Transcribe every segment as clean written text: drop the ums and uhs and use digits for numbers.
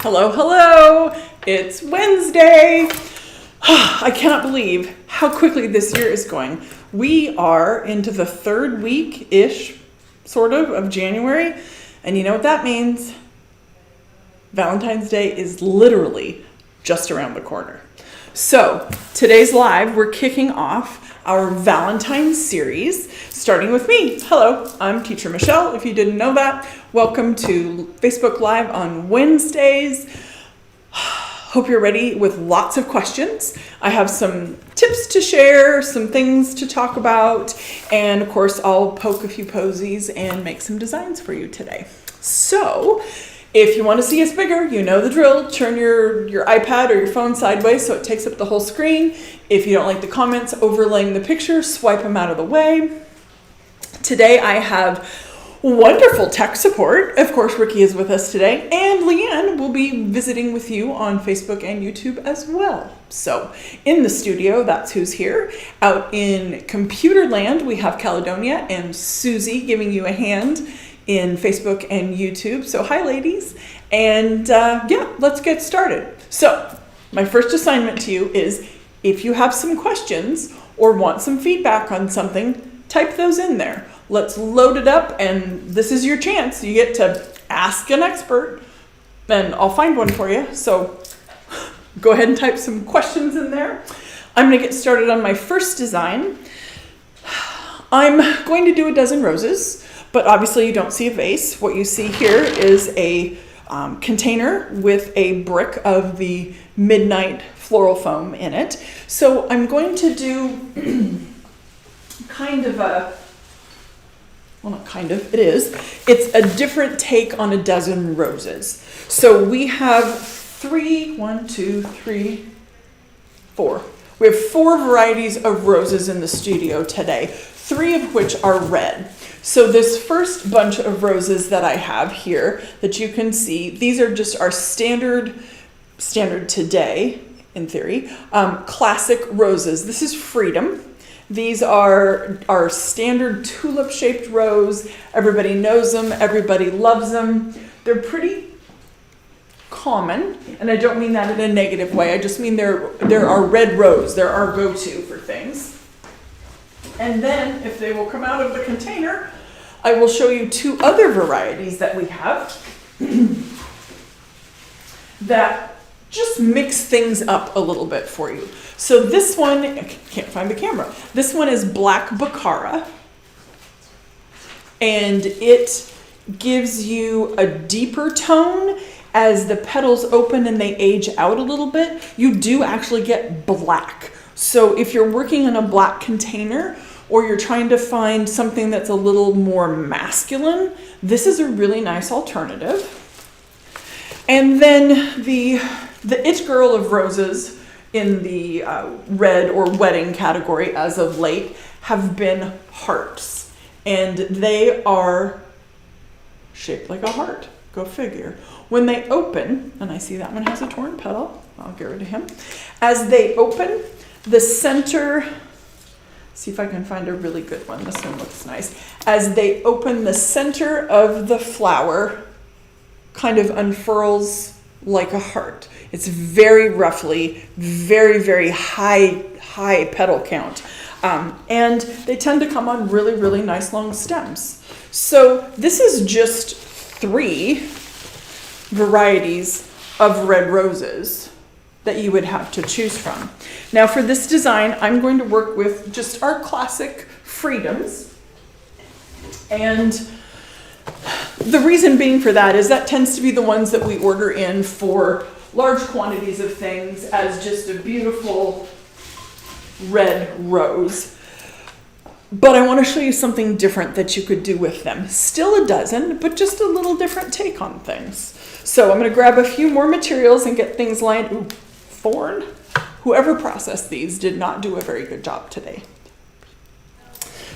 Hello, hello. It's Wednesday. I cannot believe how quickly this year is going. We are into the third week-ish, sort of January. And you know what that means? Valentine's Day is literally just around the corner. So today's live, we're kicking off our Valentine series, starting with me. Hello, I'm Teacher Michelle. If you didn't know that, welcome to Facebook Live on Wednesdays. Hope you're ready with lots of questions. I have some tips to share, some things to talk about, and of course, I'll poke a few posies and make some designs for you today. So, if you want to see us bigger, you know the drill. Turn your iPad or your phone sideways so it takes up the whole screen. If you don't like the comments overlaying the picture, swipe them out of the way. Today I have wonderful tech support. Of course, Ricky is with us today, and Leanne will be visiting with you on Facebook and YouTube as well. So in the studio, that's who's here. Out in computer land, we have Caledonia and Susie giving you a hand in Facebook and YouTube. So hi ladies, and let's get started. So my first assignment to you is, if you have some questions or want some feedback on something, type those in there. Let's load it up, and this is your chance. You get to ask an expert, and I'll find one for you. So go ahead and type some questions in there. I'm gonna get started on my first design. I'm going to do a dozen roses, but obviously you don't see a vase. What you see here is a container with a brick of the Midnight floral foam in it. So I'm going to do it's a different take on a dozen roses. So we have four. We have 4 varieties of roses in the studio today, 3 of which are red. So this first bunch of roses that I have here that you can see, these are just our standard today, in theory, classic roses. This is Freedom. These are our standard tulip-shaped rose. Everybody knows them. Everybody loves them. They're pretty common, and I don't mean that in a negative way. I just mean they're our red rose. They're our go-to for things. And then, if they will come out of the container, I will show you 2 other varieties that we have that just mix things up a little bit for you. So this one, I can't find the camera. This one is Black Baccara, and it gives you a deeper tone. As the petals open and they age out a little bit, you do actually get black. So if you're working in a black container, or you're trying to find something that's a little more masculine, this is a really nice alternative. And then the it girl of roses in the red or wedding category as of late have been hearts. And they are shaped like a heart. Go figure. When they open, and I see that one has a torn petal, I'll get rid of him. As they open, the center, see if I can find a really good one. This one looks nice. As they open, the center of the flower kind of unfurls like a heart. It's very roughly, very, very high petal count. And they tend to come on really, really nice long stems. So this is just 3 varieties of red roses that you would have to choose from. Now for this design, I'm going to work with just our classic Freedoms. And the reason being for that is that tends to be the ones that we order in for large quantities of things as just a beautiful red rose. But I want to show you something different that you could do with them. Still a dozen, but just a little different take on things. So I'm going to grab a few more materials and get things lined. Ooh, thorn. Whoever processed these did not do a very good job today.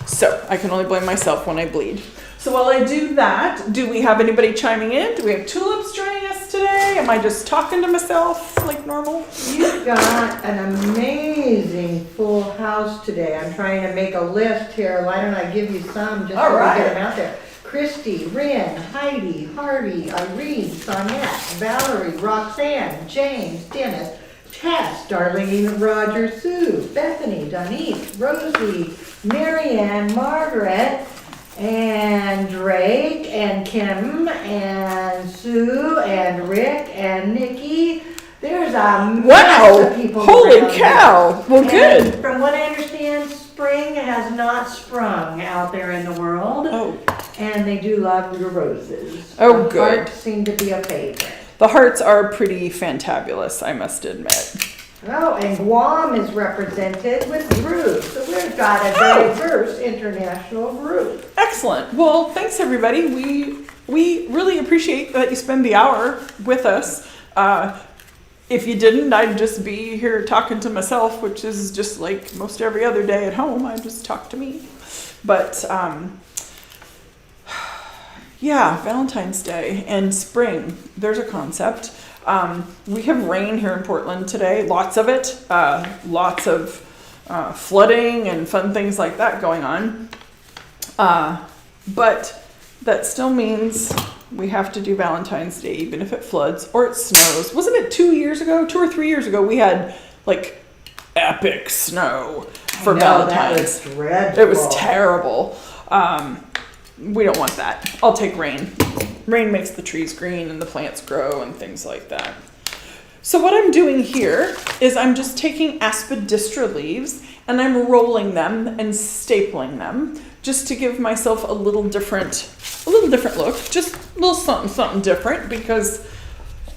So I can only blame myself when I bleed. So while I do that, do we have anybody chiming in? Do we have tulips joining us today? Am I just talking to myself like normal? You've got an amazing full house today. I'm trying to make a list here. Why don't I give you some just so we get them out there? Christy, Rin, Heidi, Hardy, Irene, Sonette, Valerie, Roxanne, James, Dennis, Tess, Darlene, Roger, Sue, Bethany, Denise, Rosie, Marianne, Margaret, and Drake, and Kim, and Sue, and Rick, and Nikki. There's a mess of people Holy around cow! Well, and good. From what I understand, spring has not sprung out there in the world. Oh, And they do love your roses. Oh, The good. hearts seem to be a favorite. the hearts are pretty fantabulous, I must admit. Oh, and Guam is represented with groups. So we've got a diverse international group. Excellent. Well, thanks everybody. We really appreciate that you spend the hour with us. If you didn't, I'd just be here talking to myself, which is just like most every other day at home. I just talk to me. But yeah, Valentine's Day and spring. There's a concept. We have rain here in Portland today, lots of it, lots of flooding and fun things like that going on. But that still means we have to do Valentine's Day, even if it floods or it snows. Wasn't it 2 or 3 years ago, we had like epic snow for Valentine's? That was dreadful. It was terrible. We don't want that. I'll take rain. Rain makes the trees green and the plants grow and things like that. So what I'm doing here is I'm just taking aspidistra leaves and I'm rolling them and stapling them just to give myself a little different look, just a little something different, because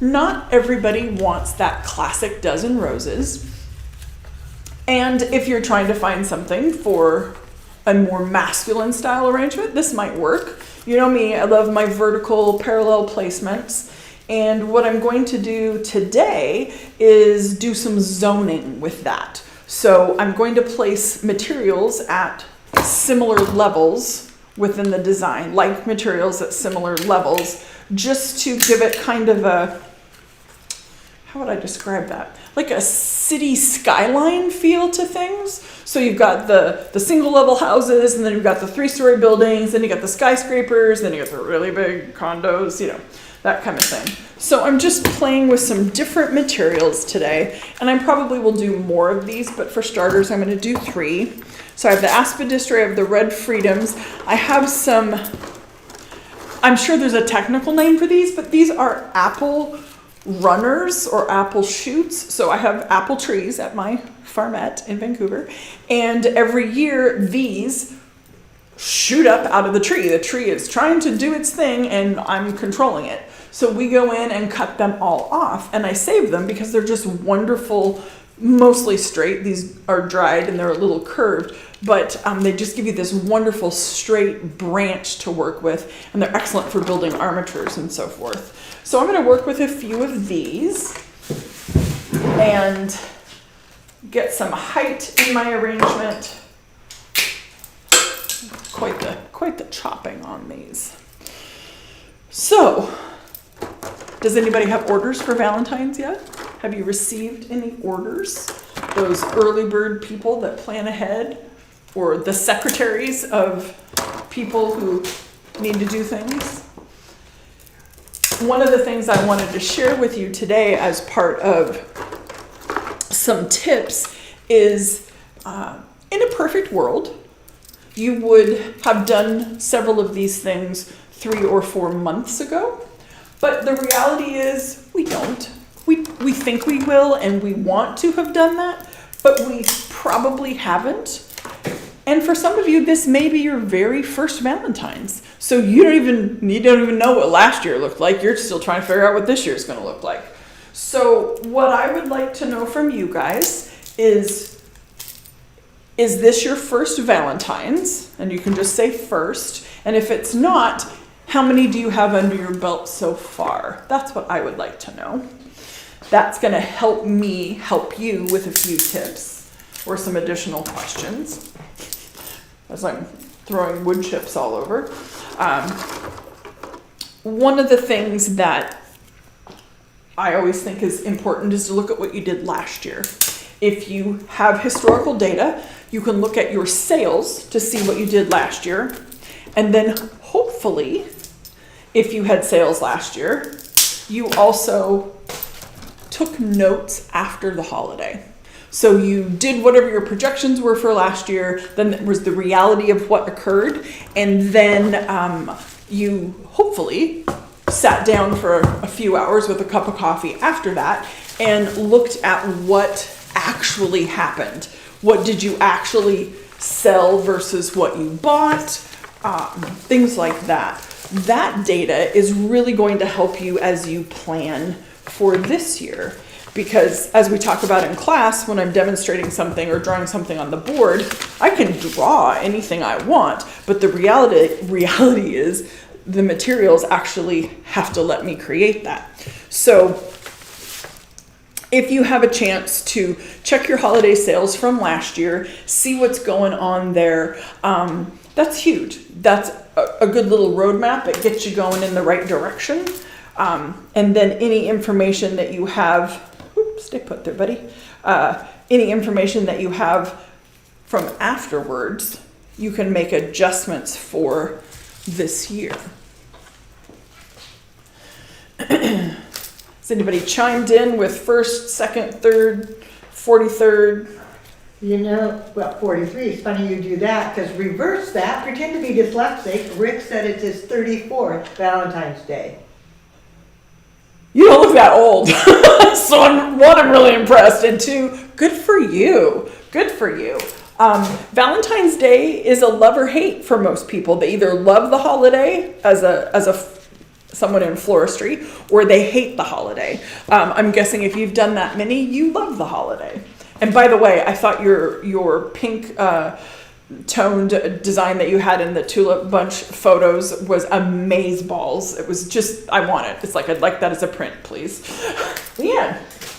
not everybody wants that classic dozen roses. And if you're trying to find something for a more masculine style arrangement, this might work. You know me, I love my vertical parallel placements. And what I'm going to do today is do some zoning with that. So I'm going to place materials at similar levels within the design, like materials at similar levels, just to give it kind of a, how would I describe that? Like a city skyline feel to things. So you've got the single level houses, and then you've got the 3-story buildings, then you got the skyscrapers, then you got the really big condos, you know, that kind of thing. So I'm just playing with some different materials today, and I probably will do more of these, but for starters, I'm gonna do 3. So I have the aspidistra, I have the red freedoms. I have some, I'm sure there's a technical name for these, but these are apple runners or apple shoots. So I have apple trees at my farmette in Vancouver, and every year these shoot up out of the tree. The tree is trying to do its thing and I'm controlling it. So we go in and cut them all off, and I save them because they're just wonderful, mostly straight. These are dried and they're a little curved, but they just give you this wonderful straight branch to work with, and they're excellent for building armatures and so forth. So I'm going to work with a few of these and get some height in my arrangement. Quite the chopping on these. So, does anybody have orders for Valentine's yet? Have you received any orders? Those early bird people that plan ahead, or the secretaries of people who need to do things? One of the things I wanted to share with you today as part of some tips is, in a perfect world, you would have done several of these things 3 or 4 months ago. But the reality is we don't. We think we will and we want to have done that, but we probably haven't. And for some of you, this may be your very first Valentine's. So you don't even know what last year looked like. You're still trying to figure out what this year is going to look like. So what I would like to know from you guys is this your first Valentine's? And you can just say first. And if it's not, how many do you have under your belt so far? That's what I would like to know. That's going to help me help you with a few tips or some additional questions, as I'm throwing wood chips all over. One of the things that I always think is important is to look at what you did last year. If you have historical data, you can look at your sales to see what you did last year, and then hopefully, if you had sales last year, you also took notes after the holiday. So you did whatever your projections were for last year, then there was the reality of what occurred, and then you hopefully sat down for a few hours with a cup of coffee after that and looked at what actually happened. What did you actually sell versus what you bought? Things like that. That data is really going to help you as you plan for this year. Because as we talk about in class, when I'm demonstrating something or drawing something on the board, I can draw anything I want, but the reality is the materials actually have to let me create that. So if you have a chance to check your holiday sales from last year, see what's going on there, that's huge. That's a good little roadmap. It gets you going in the right direction. And then any information that you have, stay put there, buddy. Any information that you have from afterwards, you can make adjustments for this year. Has anybody chimed in with first, second, third, 43rd? You know, well, 43, it's funny you do that, because reverse that, pretend to be dyslexic. Rick said it's his 34th Valentine's Day. You don't look that old. So I'm really impressed, and two, good for you. Good for you. Valentine's Day is a love or hate for most people. They either love the holiday as someone in floristry, or they hate the holiday. I'm guessing if you've done that many, you love the holiday. And by the way, I thought your pink toned design that you had in the tulip bunch photos was amazeballs. It was just, I want it. It's like, I'd like that as a print, please. Leanne.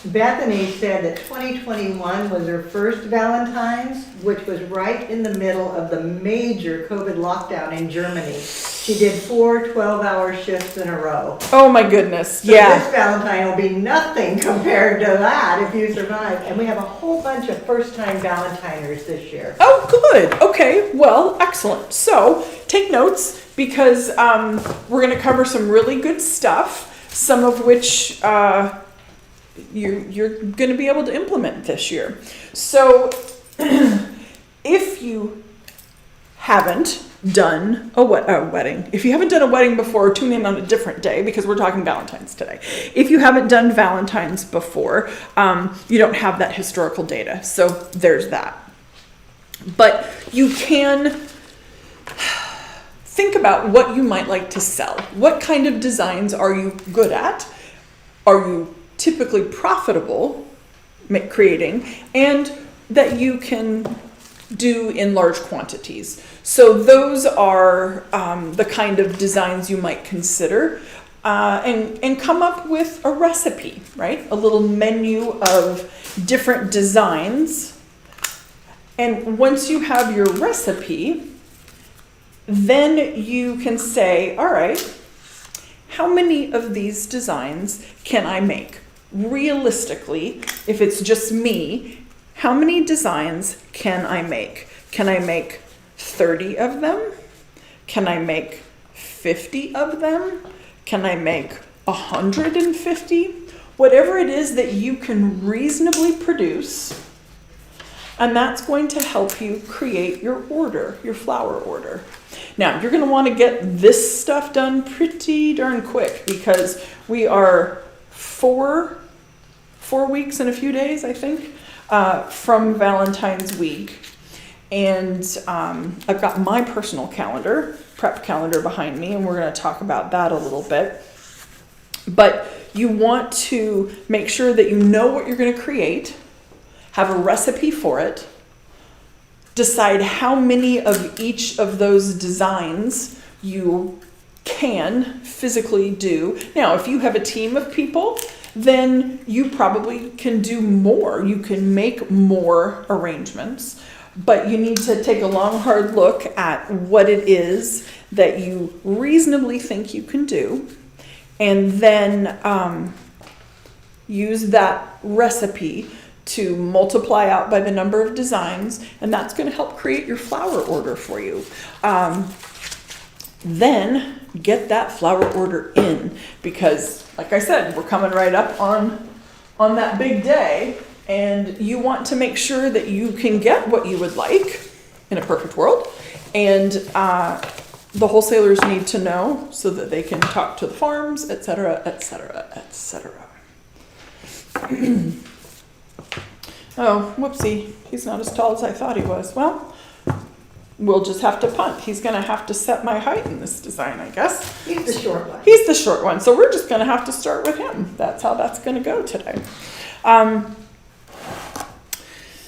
Bethany said that 2021 was her first Valentine's, which was right in the middle of the major COVID lockdown in Germany. She did 4 12-hour shifts in a row. Oh my goodness, so yeah. This Valentine will be nothing compared to that if you survive. And we have a whole bunch of first-time Valentiners this year. Oh, good. Okay, well, excellent. So take notes, because we're going to cover some really good stuff, some of which you're going to be able to implement this year. So if you haven't done a wedding, if you haven't done a wedding before, tune in on a different day, because we're talking Valentine's today. If you haven't done Valentine's before, you don't have that historical data. So there's that. But you can think about what you might like to sell. What kind of designs are you good at? Are you typically profitable creating, and that you can do in large quantities? So those are the kind of designs you might consider, and come up with a recipe, right? A little menu of different designs. And once you have your recipe, then you can say, all right, how many of these designs can I make? Realistically, if it's just me, how many designs can I make? Can I make 30 of them? Can I make 50 of them? Can I make 150? Whatever it is that you can reasonably produce, and that's going to help you create your order, your flower order. Now, you're going to want to get this stuff done pretty darn quick, because we are 4 weeks and a few days, I think, from Valentine's week. And I've got my personal prep calendar behind me, and we're going to talk about that a little bit. But you want to make sure that you know what you're going to create, have a recipe for it, decide how many of each of those designs you can physically do. Now, if you have a team of people, then you probably can do more. You can make more arrangements, but you need to take a long, hard look at what it is that you reasonably think you can do, and then use that recipe to multiply out by the number of designs, and that's going to help create your flower order for you. then get that flower order in, because like I said, we're coming right up on that big day, and you want to make sure that you can get what you would like in a perfect world. And the wholesalers need to know so that they can talk to the farms, etc., etc., etc. Oh, whoopsie. He's not as tall as I thought he was. Well, we'll just have to punt. He's going to have to set my height in this design, I guess. He's the short one. He's the short one, so we're just going to have to start with him. That's how that's going to go today.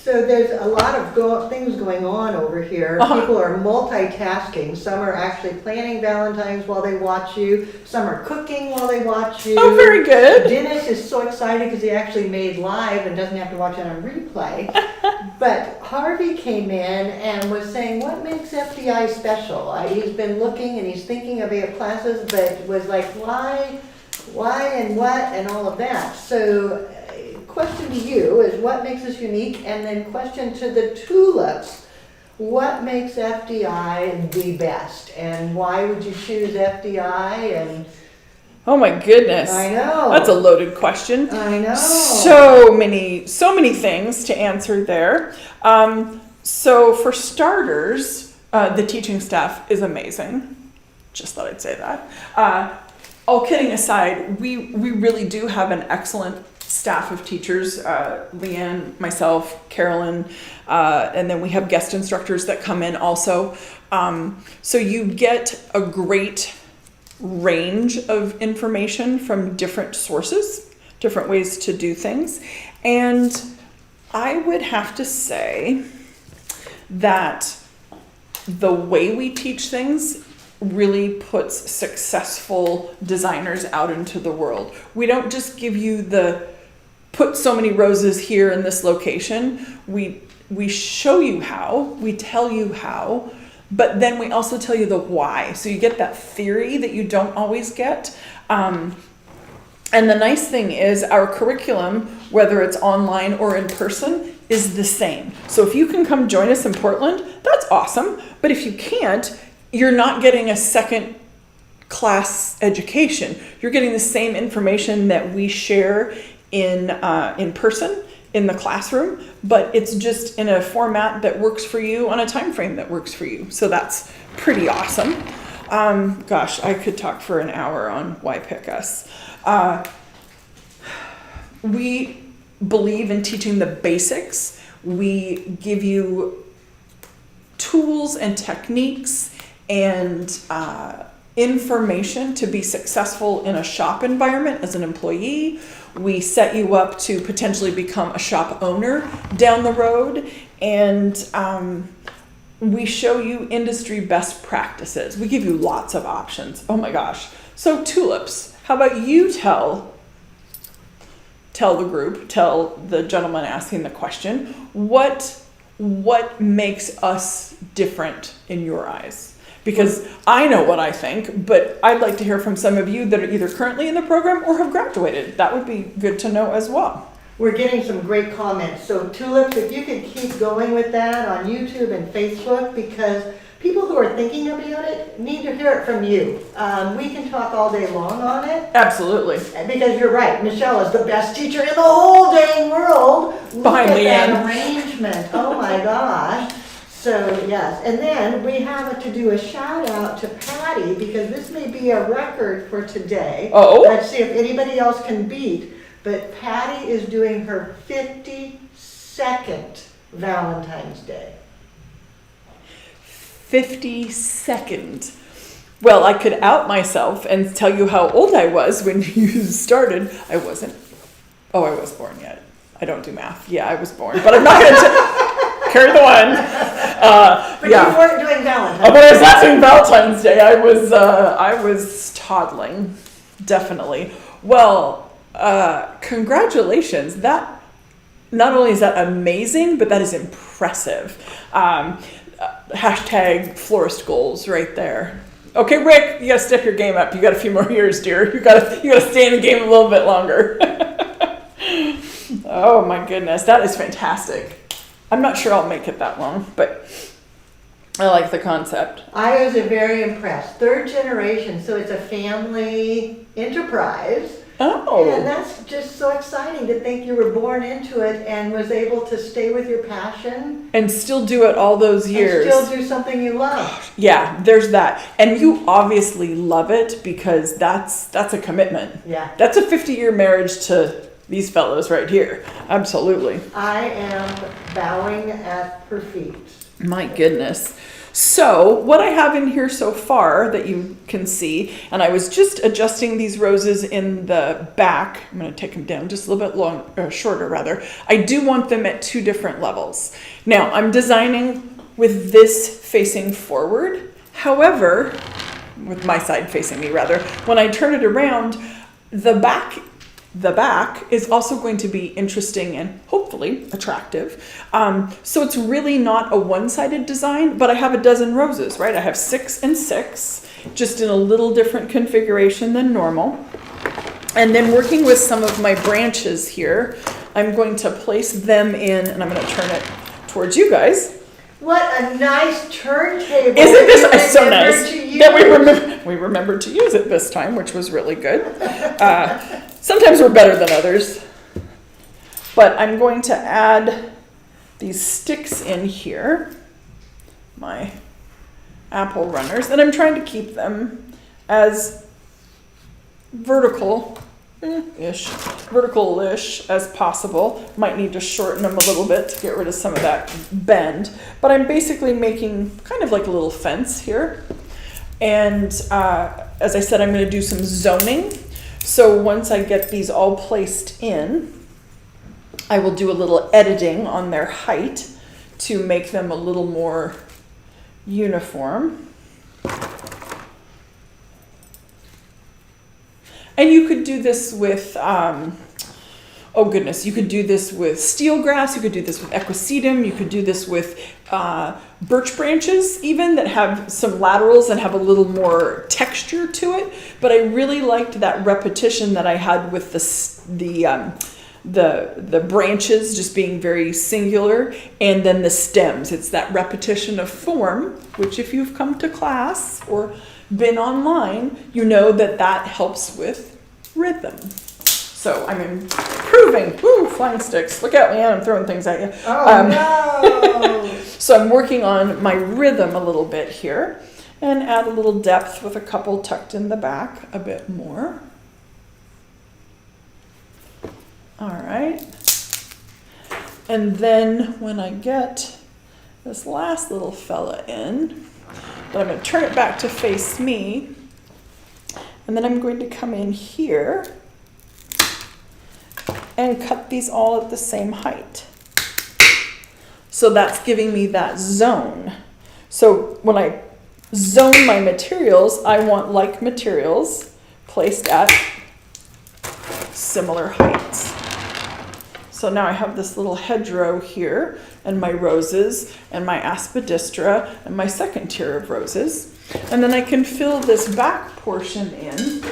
So there's a lot of things going on over here. People are multitasking. Some are actually planning Valentines while they watch you. Some are cooking while they watch you. Oh, very good. Dennis is so excited because he actually made live and doesn't have to watch it on replay. But Harvey came in and was saying, what makes FDI special? He's been looking and he's thinking of classes, but was like, why and what and all of that. So question to you is what makes us unique, and then question to the tulips, what makes FDI the best, and why would you choose FDI? And oh my goodness, I know that's a loaded question. I know so many things to answer there. So for starters, the teaching staff is amazing. Just thought I'd say that. All kidding aside, we really do have an excellent staff of teachers, Leanne, myself, Carolyn, and then we have guest instructors that come in also. So you get a great range of information from different sources, different ways to do things. And I would have to say that the way we teach things really puts successful designers out into the world. We don't just give you the put so many roses here in this location. We show you how, we tell you how, but then we also tell you the why. So you get that theory that you don't always get. And the nice thing is our curriculum, whether it's online or in person, is the same. So if you can come join us in Portland, that's awesome. But if you can't, you're not getting a second class education. You're getting the same information that we share in person in the classroom, but it's just in a format that works for you on a time frame that works for you. So that's pretty awesome. Gosh, I could talk for an hour on why pick us. We believe in teaching the basics. We give you tools and techniques and information to be successful in a shop environment as an employee. We set you up to potentially become a shop owner down the road, and we show you industry best practices. We give you lots of options. Oh my gosh. So tulips, how about you tell the group, tell the gentleman asking the question, what makes us different in your eyes? Because I know what I think, but I'd like to hear from some of you that are either currently in the program or have graduated. That would be good to know as well. We're getting some great comments. So tulips, if you could keep going with that on YouTube and Facebook, because people who are thinking about it need to hear it from you. We can talk all day long on it. Absolutely. Because you're right, Michelle is the best teacher in the whole dang world. Behind Look at that Leanne. arrangement. Oh my gosh. So yes, and then we have to do a shout out to Patty, because this may be a record for today. Oh. Let's see if anybody else can beat. But Patty is doing her 52nd Valentine's Day. 52nd. Well, I could out myself and tell you how old I was when you started. I wasn't. Oh, I was born yet. I don't do math. Yeah, I was born, but I'm not going to carry the one. But you weren't doing Valentine's. When I was not doing Valentine's Day, I was toddling, definitely. Well, congratulations. That not only is that amazing, but that is impressive. Hashtag florist goals right there. Okay, Rick, you gotta step your game up. You got a few more years, dear. You gotta stay in the game a little bit longer. Oh my goodness, that is fantastic. I'm not sure I'll make it that long, but I like the concept. I was very impressed. Third generation, so it's a family enterprise. Oh. And that's just so exciting to think you were born into it and was able to stay with your passion. And still do it all those years. And still do something you love. Yeah, there's that. And you obviously love it because that's a commitment. Yeah. That's a 50-year marriage to these fellows right here. Absolutely. I am bowing at her feet. My goodness. So what I have in here so far that you can see, and I was just adjusting these roses in the back. I'm going to take them down just a little bit shorter rather. I do want them at 2 different levels. Now I'm designing with this facing forward. However, with my side facing me rather, when I turn it around, the back is also going to be interesting and hopefully attractive. So it's really not a one-sided design, but I have a dozen roses, right? I have 6 and 6, just in a little different configuration than normal. And then working with some of my branches here, I'm going to place them in, and I'm going to turn it towards you guys. What a nice turntable. Isn't this so nice that we remembered to use it this time, which was really good. Sometimes we're better than others. But I'm going to add these sticks in here, my apple runners, and I'm trying to keep them as vertical-ish as possible. Might need to shorten them a little bit to get rid of some of that bend. But I'm basically making kind of like a little fence here. And as I said, I'm going to do some zoning. So once I get these all placed in, I will do a little editing on their height to make them a little more uniform. And you could do this with, oh goodness, you could do this with steel grass, you could do this with equisetum, you could do this with birch branches even that have some laterals and have a little more texture to it. But I really liked that repetition that I had with the branches just being very singular, and then the stems. It's that repetition of form, which if you've come to class or been online, you know that helps with rhythm. So I'm improving. Woo, flying sticks. Look out, man, I'm throwing things at you. Oh, no. So I'm working on my rhythm a little bit here and add a little depth with a couple tucked in the back a bit more. All right. And then when I get this last little fella in, but I'm going to turn it back to face me, and then I'm going to come in here and cut these all at the same height. So that's giving me that zone. So when I zone my materials, I want like materials placed at similar heights. So now I have this little hedgerow here, and my roses, and my aspidistra, and my second tier of roses. And then I can fill this back portion in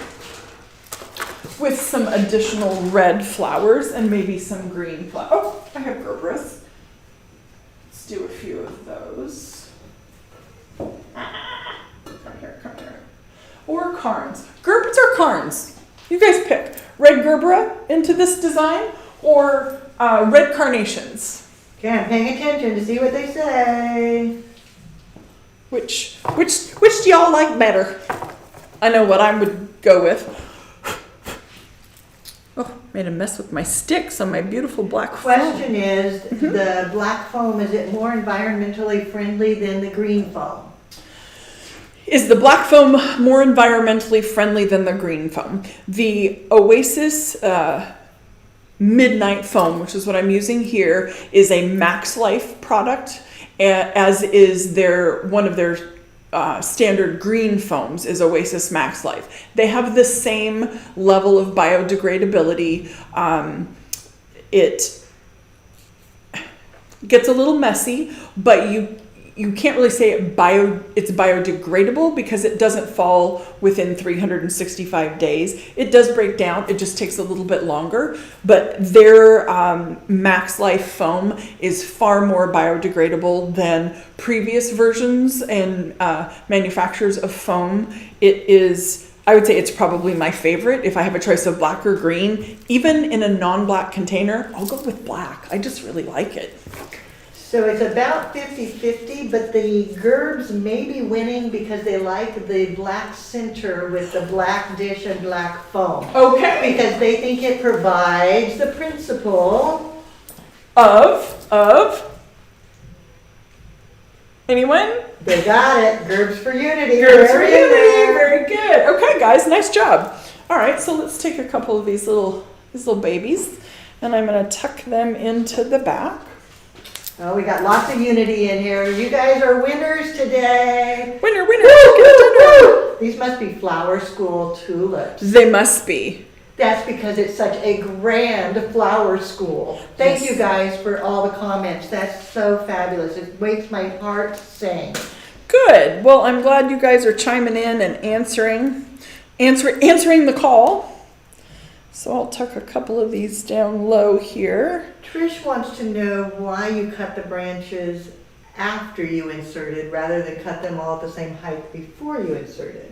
with some additional red flowers and maybe some green flowers. Oh, I have Gerberas. Let's do a few of those. Come here, come here. Or Carns. Gerbers or Carns? You guys pick. Red Gerbera into this design, or red carnations? Okay, I'm paying attention to see what they say. Which do y'all like better? I know what I would go with. Oh, made a mess with my sticks on my beautiful black foam. Question is, the black foam, is it more environmentally friendly than the green foam? Is the black foam more environmentally friendly than the green foam? The Oasis Midnight Foam, which is what I'm using here, is a Max Life product, as is one of their standard green foams is Oasis Max Life. They have the same level of biodegradability. It gets a little messy, but you can't really say it's biodegradable because it doesn't fall within 365 days. It does break down. It just takes a little bit longer. But their max life foam is far more biodegradable than previous versions and manufacturers of foam. It is, I would say it's probably my favorite. If I have a choice of black or green, even in a non-black container, I'll go with black. I just really like it. So it's about 50-50, but the Gerbs may be winning because they like the black center with the black dish and black foam. Okay. Because they think it provides the principle of anyone? They got it. Gerbs for unity. Gerbs for unity. Very good. Okay, guys, nice job. All right, so let's take a couple of these little babies, and I'm going to tuck them into the back. Oh, we got lots of unity in here. You guys are winners today. Winner, winner. Woo! These must be flower school tulips. They must be. That's because it's such a grand flower school. Thank you guys for all the comments. That's so fabulous. It makes my heart sing. Good. Well, I'm glad you guys are chiming in and answering the call. So I'll tuck a couple of these down low here. Trish wants to know why you cut the branches after you inserted rather than cut them all at the same height before you inserted.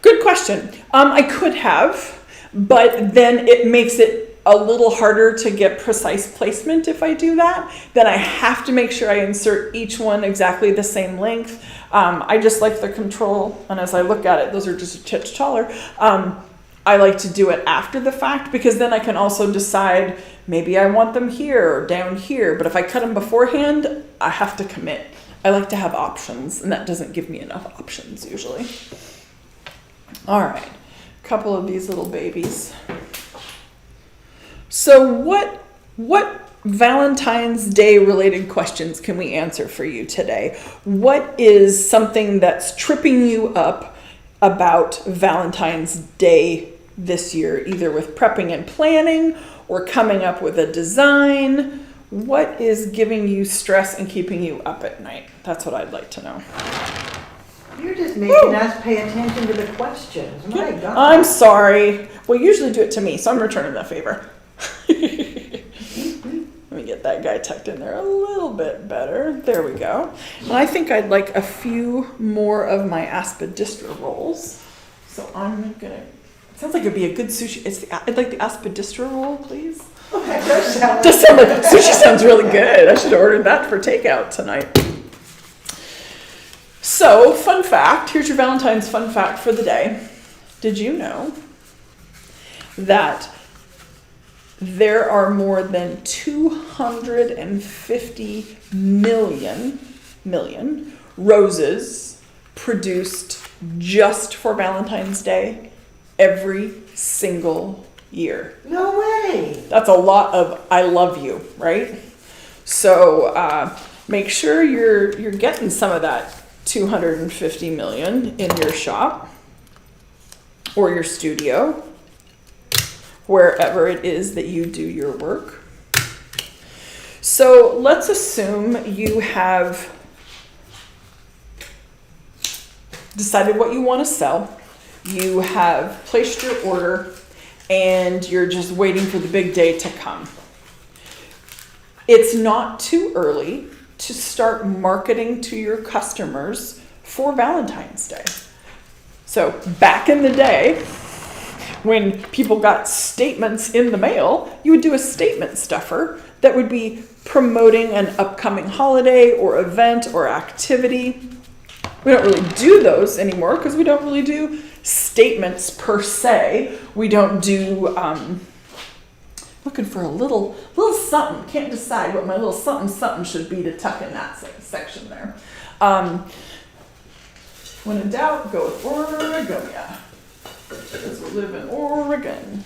Good question. I could have, but then it makes it a little harder to get precise placement if I do that. Then I have to make sure I insert each one exactly the same length. I just like the control, and as I look at it, those are just a touch taller. I like to do it after the fact because then I can also decide maybe I want them here or down here. But if I cut them beforehand, I have to commit. I like to have options, and that doesn't give me enough options usually. All right, a couple of these little babies. So what Valentine's Day related questions can we answer for you today? What is something that's tripping you up about Valentine's Day this year, either with prepping and planning or coming up with a design? What is giving you stress and keeping you up at night? That's what I'd like to know. You're just making us pay attention to the questions. My God. I'm sorry. Well, you usually do it to me, so I'm returning the favor. Let me get that guy tucked in there a little bit better. There we go. And I think I'd like a few more of my aspidistra rolls. So I'm gonna, it sounds like it'd be a good sushi. I'd like the aspidistra roll, please. Oh, that does sound Does sound like sushi sounds really good. I should have ordered that for takeout tonight. So, fun fact, here's your Valentine's fun fact for the day. Did you know that there are more than 250 million roses produced just for Valentine's Day every single year? No way. That's a lot of I love you, right? So make sure you're getting some of that 250 million in your shop or your studio, wherever it is that you do your work. So let's assume you have decided what you want to sell. You have placed your order and you're just waiting for the big day to come. It's not too early to start marketing to your customers for Valentine's Day. So back in the day, when people got statements in the mail, you would do a statement stuffer that would be promoting an upcoming holiday or event or activity. We don't really do those anymore because we don't really do statements per se. We don't do, looking for a little something. Can't decide what my little something should be to tuck in that section there. When in doubt, go with Oregonia. Because we live in Oregon.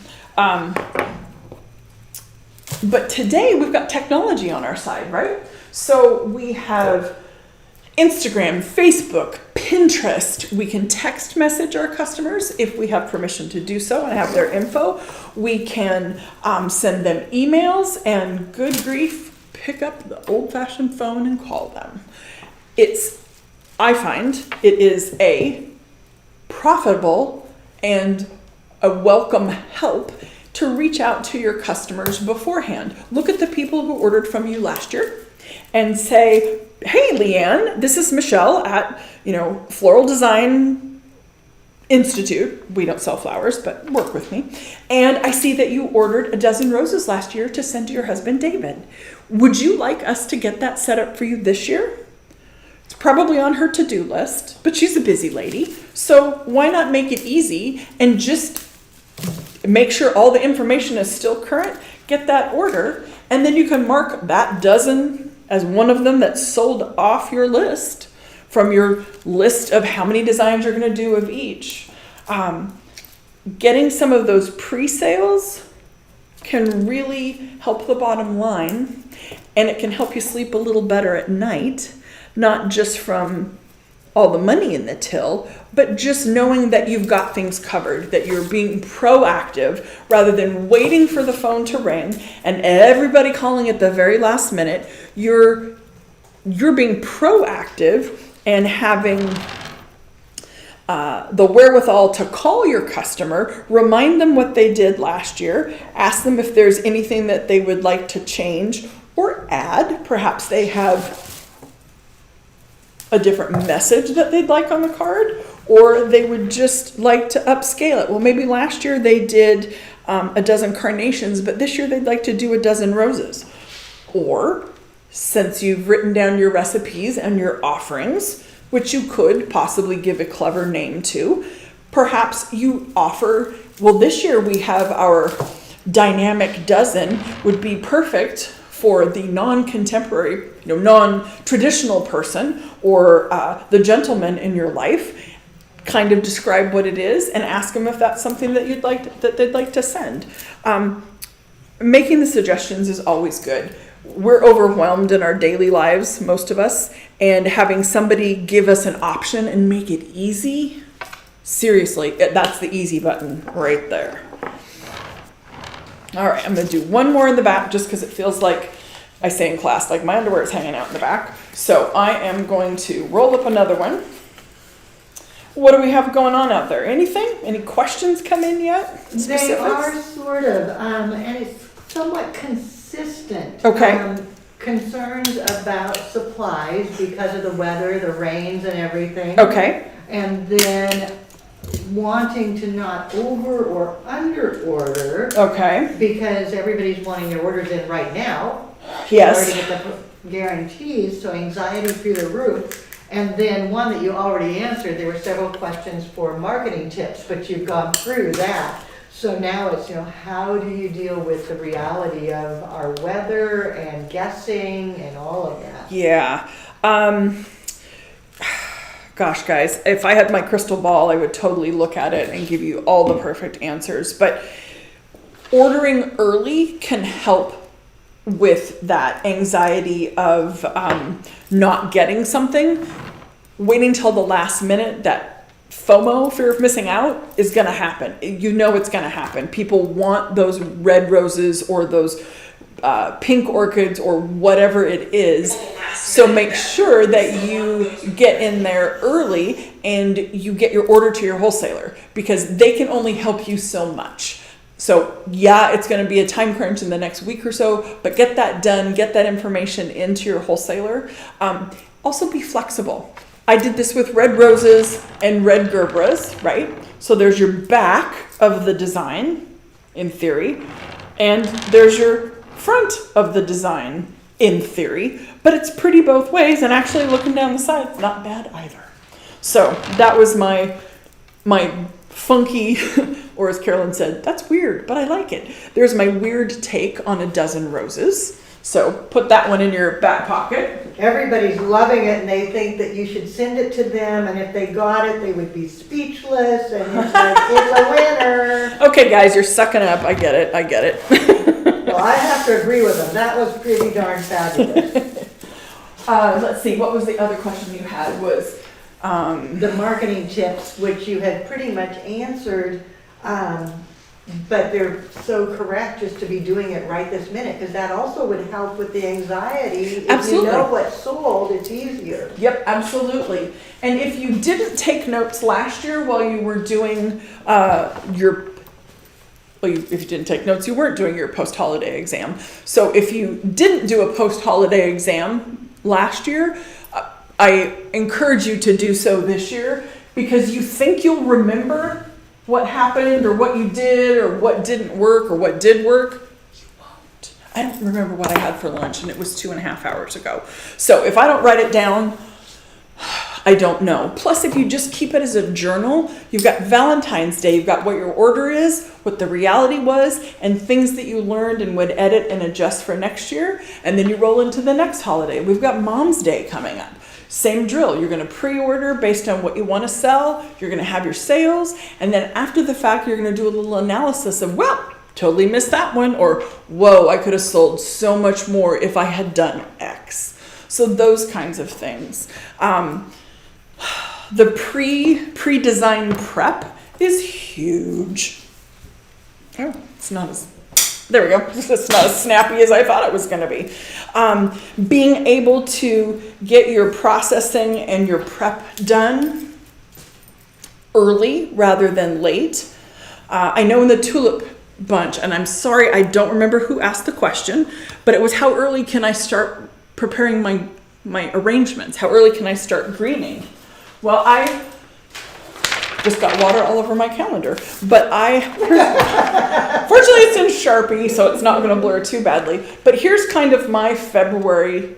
But today we've got technology on our side, right? So we have Instagram, Facebook, Pinterest. We can text message our customers if we have permission to do so and have their info. We can send them emails and good grief, pick up the old-fashioned phone and call them. I find it is a profitable and a welcome help to reach out to your customers beforehand. Look at the people who ordered from you last year and say, hey, Leanne, this is Michelle at, Floral Design Institute. We don't sell flowers, but work with me. And I see that you ordered a dozen roses last year to send to your husband, David. Would you like us to get that set up for you this year? It's probably on her to-do list, but she's a busy lady. So why not make it easy and just make sure all the information is still current, get that order, and then you can mark that dozen as one of them that's sold off your list from your list of how many designs you're going to do of each. Getting some of those pre-sales can really help the bottom line, and it can help you sleep a little better at night, not just from all the money in the till, but just knowing that you've got things covered, that you're being proactive rather than waiting for the phone to ring and everybody calling at the very last minute. You're being proactive and having the wherewithal to call your customer, remind them what they did last year, ask them if there's anything that they would like to change or add. Perhaps they have a different message that they'd like on the card, or they would just like to upscale it. Well, maybe last year they did a dozen carnations, but this year they'd like to do a dozen roses. Or since you've written down your recipes and your offerings, which you could possibly give a clever name to, perhaps you offer, well, this year we have our dynamic dozen would be perfect for the non-contemporary, non-traditional person or the gentleman in your life. Kind of describe what it is and ask them if that's something that they'd like to send. Making the suggestions is always good. We're overwhelmed in our daily lives, most of us, and having somebody give us an option and make it easy, seriously, that's the easy button right there. All right, I'm going to do one more in the back just because it feels like I say in class, like my underwear is hanging out in the back. So I am going to roll up another one. What do we have going on out there? Anything? Any questions come in yet? Specifics? They are sort of, and it's somewhat consistent. Okay. Concerns about supplies because of the weather, the rains and everything. Okay. And then wanting to not over or under order. Okay. Because everybody's wanting their orders in right now. Yes. In order to get the guarantees, so anxiety through the roof. And then one that you already answered, there were several questions for marketing tips, but you've gone through that. So now it's, how do you deal with the reality of our weather and guessing and all of that? Yeah. Gosh, guys, if I had my crystal ball, I would totally look at it and give you all the perfect answers. But ordering early can help with that anxiety of not getting something. Waiting till the last minute, that FOMO, fear of missing out, is going to happen. It's going to happen. People want those red roses or those pink orchids or whatever it is. So make sure that you get in there early and you get your order to your wholesaler, because they can only help you so much. So yeah, it's going to be a time crunch in the next week or so, but get that done, get that information into your wholesaler. Also be flexible. I did this with red roses and red Gerberas, right? So there's your back of the design, in theory, and there's your front of the design, in theory, but it's pretty both ways, and actually looking down the side, not bad either. So that was my funky, or as Carolyn said, that's weird, but I like it. There's my weird take on a dozen roses. So put that one in your back pocket. Everybody's loving it and they think that you should send it to them, and if they got it, they would be speechless, and it's like, it's a winner. Okay, guys, you're sucking up. I get it. Well, I have to agree with them. That was pretty darn fabulous. Let's see, what was the other question you had was... the marketing tips, which you had pretty much answered. But they're so correct just to be doing it right this minute, because that also would help with the anxiety. If Absolutely. you know what's sold, it's easier. Yep, absolutely. And if you didn't take notes last year while you were doing if you didn't take notes, you weren't doing your post-holiday exam. So if you didn't do a post-holiday exam last year, I encourage you to do so this year, because you think you'll remember what happened or what you did or what didn't work or what did work. You won't. I don't remember what I had for lunch, and it was 2.5 hours ago. So if I don't write it down, I don't know. Plus, if you just keep it as a journal, you've got Valentine's Day, you've got what your order is, what the reality was, and things that you learned and would edit and adjust for next year. And then you roll into the next holiday. We've got Mom's Day coming up. Same drill. You're going to pre-order based on what you want to sell. You're going to have your sales. And then after the fact, you're going to do a little analysis of, well, totally missed that one. Or, whoa, I could have sold so much more if I had done X. So those kinds of things. The pre-design prep is huge. Oh, it's not as, there we go. It's not as snappy as I thought it was going to be. Being able to get your processing and your prep done early rather than late. I know in the tulip bunch, and I'm sorry, I don't remember who asked the question, but it was, how early can I start preparing my arrangements? How early can I start greening? Well, I just got water all over my calendar, but fortunately it's in Sharpie, so it's not going to blur too badly. But here's kind of my February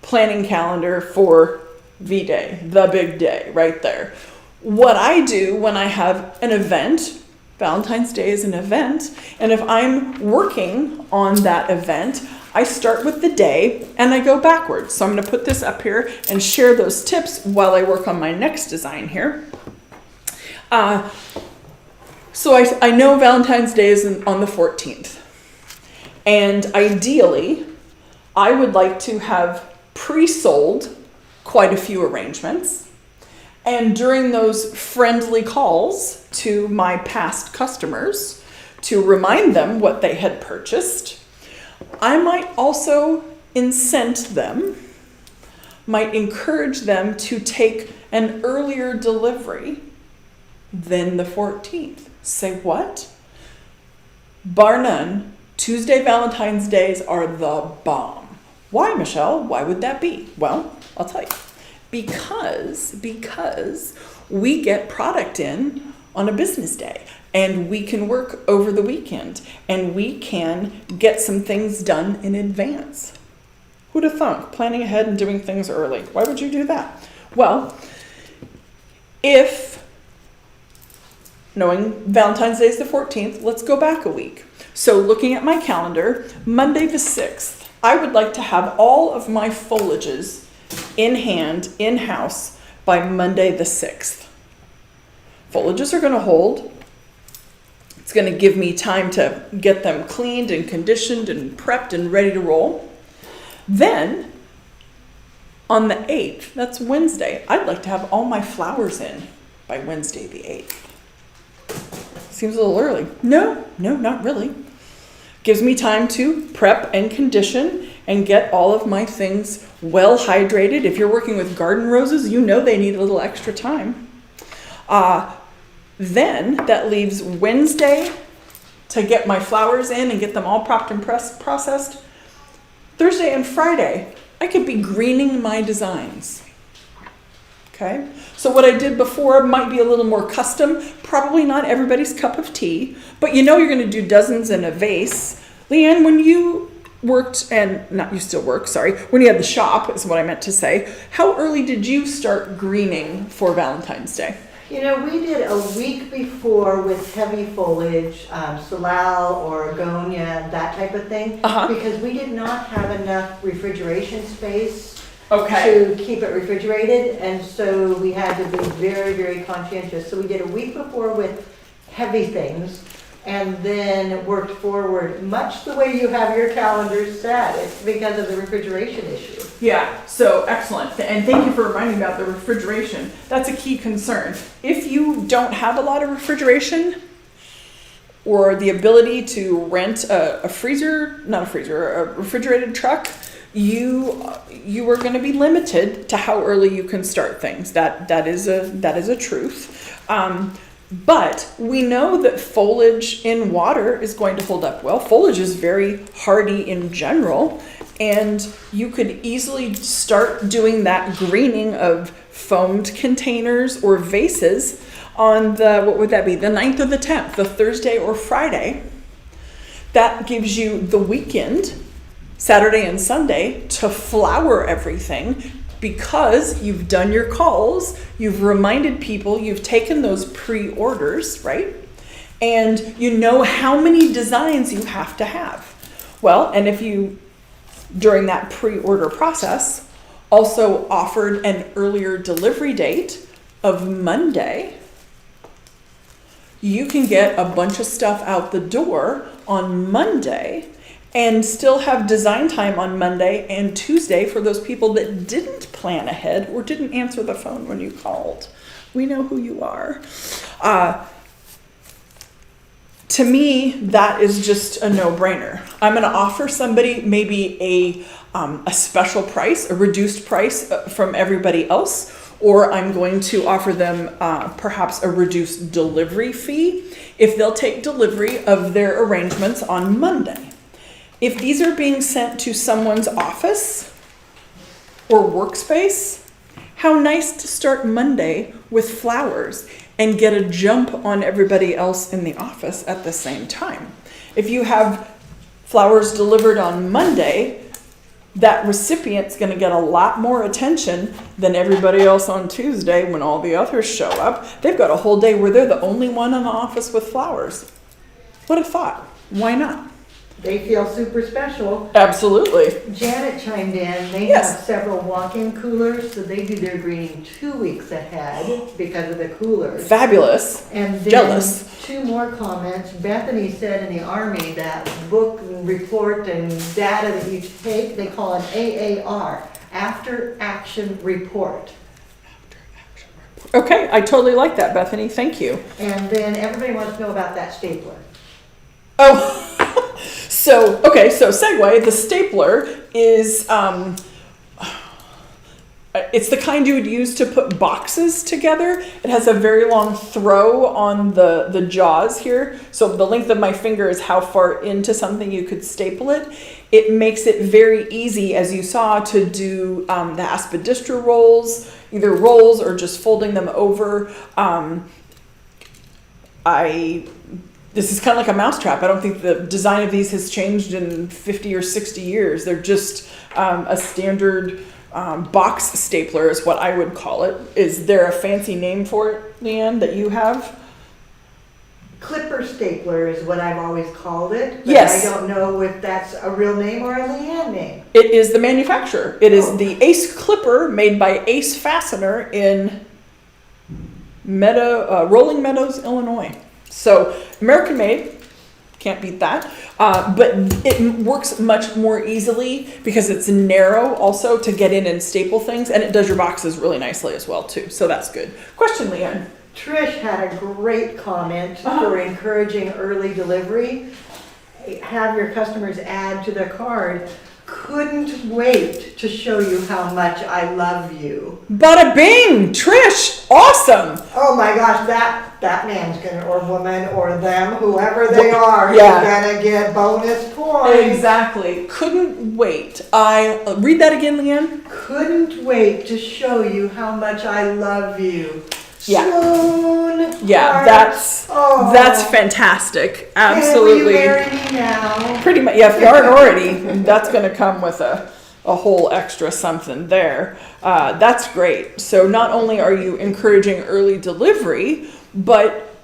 planning calendar for V-Day, the big day right there. What I do when I have an event, Valentine's Day is an event, and if I'm working on that event, I start with the day and I go backwards. So I'm going to put this up here and share those tips while I work on my next design here. So I know Valentine's Day is on the 14th. And ideally, I would like to have pre-sold quite a few arrangements. And during those friendly calls to my past customers to remind them what they had purchased, I might also incent them, might encourage them to take an earlier delivery than the 14th. Say what? Bar none, Tuesday Valentine's Days are the bomb. Why, Michelle? Why would that be? Well, I'll tell you. Because we get product in on a business day. And we can work over the weekend, and we can get some things done in advance. Who'd have thunk? Planning ahead and doing things early. Why would you do that? Well, if knowing Valentine's Day is the 14th, let's go back a week. So looking at my calendar, Monday the 6th, I would like to have all of my foliages in hand, in-house, by Monday the 6th. Foliages are going to hold. It's going to give me time to get them cleaned and conditioned and prepped and ready to roll. Then, on the 8th, that's Wednesday, I'd like to have all my flowers in by Wednesday the 8th. Seems a little early. No, not really. Gives me time to prep and condition and get all of my things well hydrated. If you're working with garden roses, you know they need a little extra time. Then that leaves Wednesday to get my flowers in and get them all propped and processed. Thursday and Friday, I could be greening my designs. Okay? So what I did before might be a little more custom, probably not everybody's cup of tea, but you know you're going to do dozens in a vase. Leanne, when you worked, and not you still work, sorry, when you had the shop is what I meant to say, how early did you start greening for Valentine's Day? You know, we did a week before with heavy foliage, Floral, Oregonia, that type of thing, because we did not have enough refrigeration space to keep it refrigerated, and so we had to be very, very conscientious. So we did a week before with heavy things, and then worked forward, much the way you have your calendar set. It's because of the refrigeration issue. Yeah, so excellent. And thank you for reminding me about the refrigeration. That's a key concern. If you don't have a lot of refrigeration, or the ability to rent a freezer, not a freezer, a refrigerated truck, you are going to be limited to how early you can start things. That is a truth. But we know that foliage in water is going to hold up well. Foliage is very hardy in general, and you could easily start doing that greening of foamed containers or vases on the, what would that be, the 9th or the 10th, the Thursday or Friday. That gives you the weekend, Saturday and Sunday, to flower everything, because you've done your calls, you've reminded people, you've taken those pre-orders, right? And you know how many designs you have to have. Well, and if you, during that pre-order process, also offered an earlier delivery date of Monday, you can get a bunch of stuff out the door on Monday and still have design time on Monday and Tuesday for those people that didn't plan ahead or didn't answer the phone when you called. We know who you are. To me, that is just a no-brainer. I'm going to offer somebody maybe a special price, a reduced price from everybody else, or I'm going to offer them perhaps a reduced delivery fee if they'll take delivery of their arrangements on Monday. If these are being sent to someone's office or workspace, how nice to start Monday with flowers and get a jump on everybody else in the office at the same time. If you have flowers delivered on Monday, that recipient's going to get a lot more attention than everybody else on Tuesday when all the others show up. They've got a whole day where they're the only one in the office with flowers. What a thought. Why not? They feel super special. Absolutely. Janet chimed in. They Yes. have several walk-in coolers, so they do their greening 2 weeks ahead because of the coolers. Fabulous. And then Jealous. 2 more comments. Bethany said in the Army that book and report and data that you take, they call it AAR, After Action Report. Okay, I totally like that, Bethany. Thank you. And then everybody wants to know about that stapler. Oh, so segue, the stapler is, it's the kind you would use to put boxes together. It has a very long throw on the jaws here. So the length of my finger is how far into something you could staple it. It makes it very easy, as you saw, to do the aspidistra rolls, either rolls or just folding them over. This is kind of like a mousetrap. I don't think the design of these has changed in 50 or 60 years. They're just a standard box stapler is what I would call it. Is there a fancy name for it, Leanne, that you have? Clipper stapler is what I've always called it. But Yes. I don't know if that's a real name or a Leanne name. It is the manufacturer. It is the Ace Clipper made by Ace Fastener in Rolling Meadows, Illinois. So American made, can't beat that. But it works much more easily because it's narrow also to get in and staple things, and it does your boxes really nicely as well too. So that's good. Question, Leanne. Trish had a great comment for encouraging early delivery. Have your customers add to their card. Couldn't wait to show you how much I love you. Bada bing! Trish! Awesome! Oh my gosh, that man's gonna, or woman, or them, whoever they are, Yeah. is gonna get bonus points. Exactly. Couldn't wait. Read that again, Leanne. Couldn't wait to show you how much I love you. Yeah. Swoon, Yeah, hearts. that's fantastic. Will you Absolutely. marry me now? Pretty much. Yeah, if you aren't already, that's going to come with a whole extra something there. That's great. So not only are you encouraging early delivery, but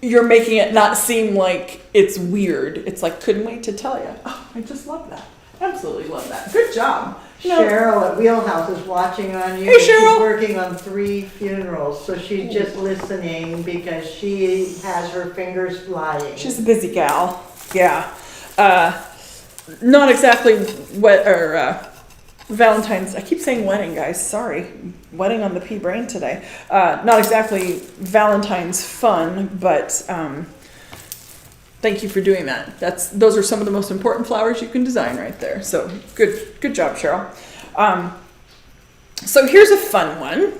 you're making it not seem like it's weird. It's like, couldn't wait to tell you. Oh, I just love that. Absolutely love that. Good job. You know, Cheryl at Wheelhouse is watching on you. Hey, Cheryl. She's working on 3 funerals, so she's just listening because she has her fingers flying. she's a busy gal. Yeah. Not exactly Valentine's. I keep saying wedding, guys. Sorry. Wedding on the pea brain today. Not exactly Valentine's fun, but Thank you for doing that. Those are some of the most important flowers you can design right there. So good job, Cheryl. So here's a fun one.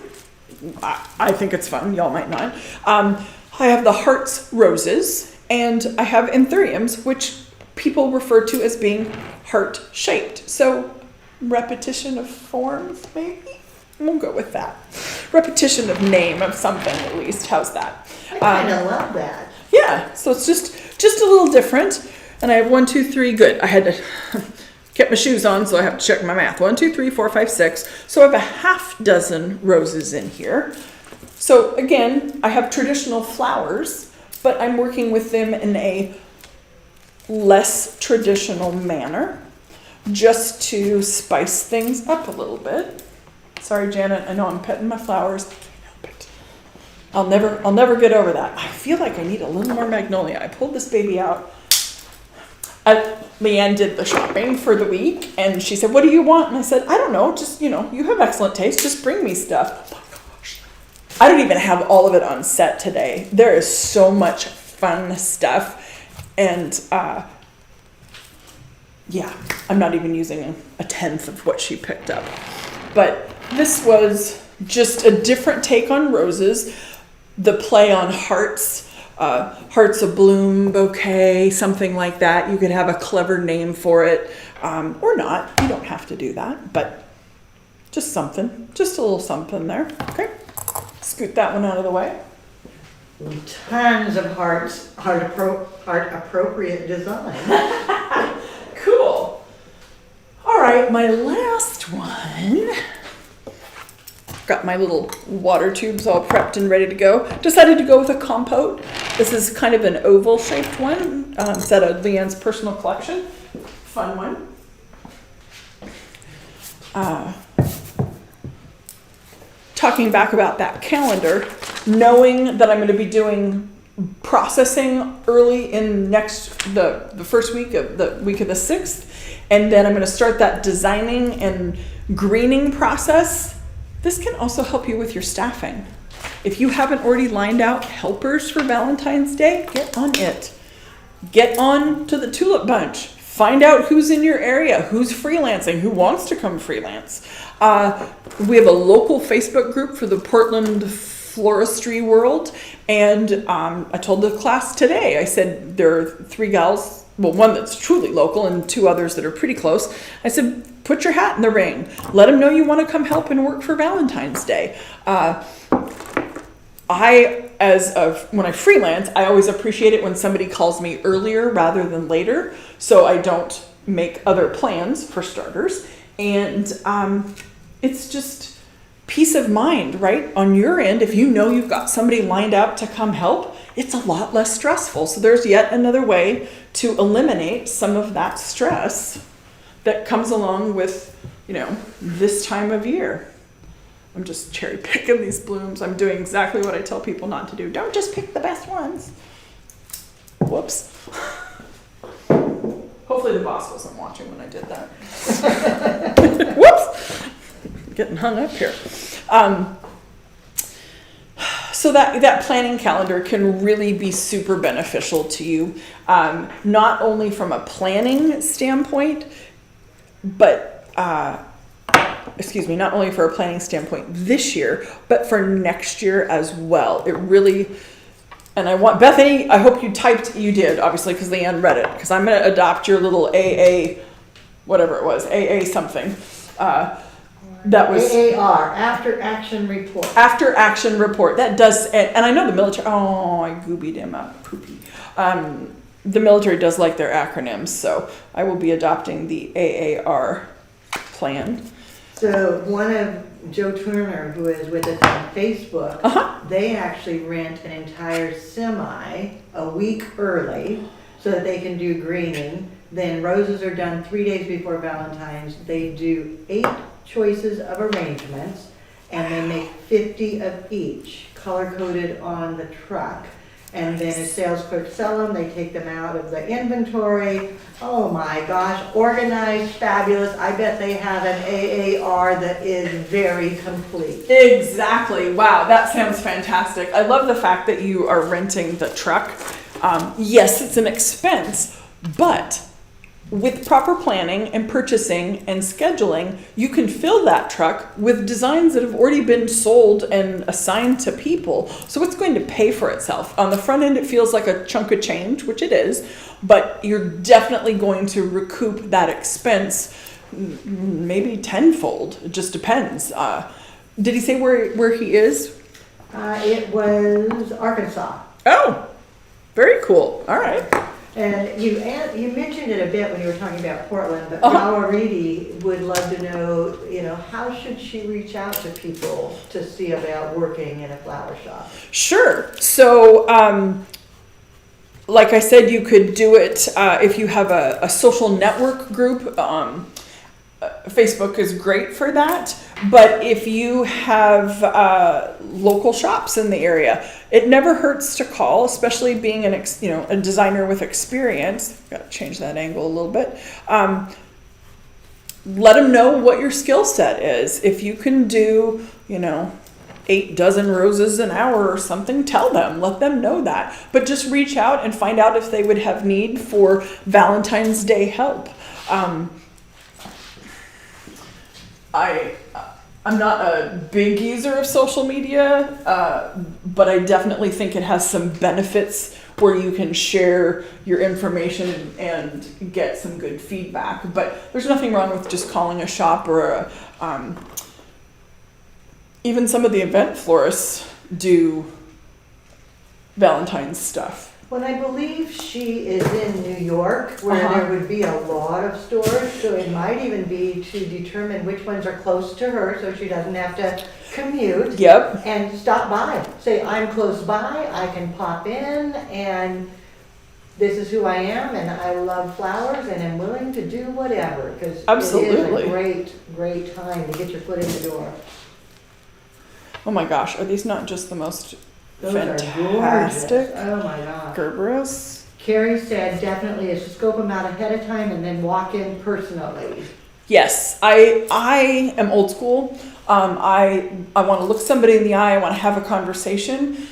I think it's fun. Y'all might not. I have the hearts roses, and I have anthuriums, which people refer to as being heart-shaped. So repetition of forms, maybe? We'll go with that. Repetition of name of something, at least. How's that? I kind of love that. Yeah, so it's just a little different. And I have 1, 2, 3, good. I had to get my shoes on, so I have to check my math. 1, 2, 3, 4, 5, 6. So I have a half dozen roses in here. So again, I have traditional flowers, but I'm working with them in a less traditional manner, just to spice things up a little bit. Sorry, Janet, I know I'm petting my flowers. I'll never get over that. I feel like I need a little more magnolia. I pulled this baby out. Leanne did the shopping for the week, and she said, "What do you want?" And I said, "I don't know. Just, you have excellent taste. Just bring me stuff." Oh my gosh. I don't even have all of it on set today. There is so much fun stuff. And yeah, I'm not even using a tenth of what she picked up. But this was just a different take on roses. The play on hearts, hearts a bloom bouquet, something like that. You could have a clever name for it, or not. You don't have to do that, but just something, just a little something there. Okay, scoot that one out of the way. Tons of heart appropriate design. Cool. All right, my last one. Got my little water tubes all prepped and ready to go. Decided to go with a Compote. This is kind of an oval shaped one. It's out of Leanne's personal collection. Fun one. Talking back about that calendar, knowing that I'm going to be doing processing early in the first week of the 6th, and then I'm going to start that designing and greening process. This can also help you with your staffing. If you haven't already lined out helpers for Valentine's Day, get on it. Get on to the Tulip Bunch. Find out who's in your area, who's freelancing, who wants to come freelance. We have a local Facebook group for the Portland floristry world, and I told the class today, I said there are 3 gals, well, one that's truly local and 2 others that are pretty close. I said, put your hat in the ring. Let them know you want to come help and work for Valentine's Day. When I freelance, I always appreciate it when somebody calls me earlier rather than later, so I don't make other plans, for starters. And it's just peace of mind, right? On your end, if you know you've got somebody lined up to come help, it's a lot less stressful. So there's yet another way to eliminate some of that stress that comes along with, this time of year. I'm just cherry picking these blooms. I'm doing exactly what I tell people not to do. Don't just pick the best ones. Whoops. Hopefully the boss wasn't watching when I did that. Whoops. Getting hung up here. So that planning calendar can really be super beneficial to you, not only from a planning standpoint, but not only for a planning standpoint this year, but for next year as well. It really, and I want, Bethany, I hope you did, obviously, because Leanne read it, because I'm going to adopt your little AA, whatever it was, AA something. That was AAR, After Action Report. After Action Report. That does, and I know the military, I goobied him up, poopy. The military does like their acronyms, so I will be adopting the AAR plan. So one of Joe Turner, who is with us on Facebook, they actually rent an entire semi a week early so that they can do greening. Then roses are done 3 days before Valentine's. They do 8 choices of arrangements, and they make 50 of each, color-coded on the truck. And then as sales clerks sell them, they take them out of the inventory. Oh my gosh, organized, fabulous. I bet they have an AAR that is very complete. Exactly. Wow, that sounds fantastic. I love the fact that you are renting the truck. Yes, it's an expense, but with proper planning and purchasing and scheduling, you can fill that truck with designs that have already been sold and assigned to people. So it's going to pay for itself. On the front end, it feels like a chunk of change, which it is, but you're definitely going to recoup that expense maybe tenfold. It just depends. Did he say where he is? It was Arkansas. Oh, very cool. All right. And you mentioned it a bit when you were talking about Portland, but Uh-huh. Valentine would love to know, how should she reach out to people to see about working in a flower shop? Sure. So, like I said, you could do it if you have a social network group. Facebook is great for that. But if you have local shops in the area, it never hurts to call, especially being a designer with experience. Got to change that angle a little bit. Let them know what your skill set is. If you can do, 8 dozen roses an hour or something, tell them, let them know that. But just reach out and find out if they would have need for Valentine's Day help. I'm not a big user of social media, but I definitely think it has some benefits where you can share your information and get some good feedback. But there's nothing wrong with just calling a shop or even some of the event florists do Valentine's stuff. Well, I believe she is in New York, where Uh-huh. there would be a lot of stores, so it might even be to determine which ones are close to her, so she doesn't have to commute. Yep. And stop by. Say, I'm close by, I can pop in, and this is who I am, and I love flowers, and I'm willing to do whatever, because it Absolutely. is a great, great time to get your foot in the door. Oh my gosh, are these not just the most Those fantastic are gorgeous. Oh my gosh. Gerberas? Carrie said definitely is to scope them out ahead of time and then walk in personally. Yes, I am old school. I want to look somebody in the eye. I want to have a conversation.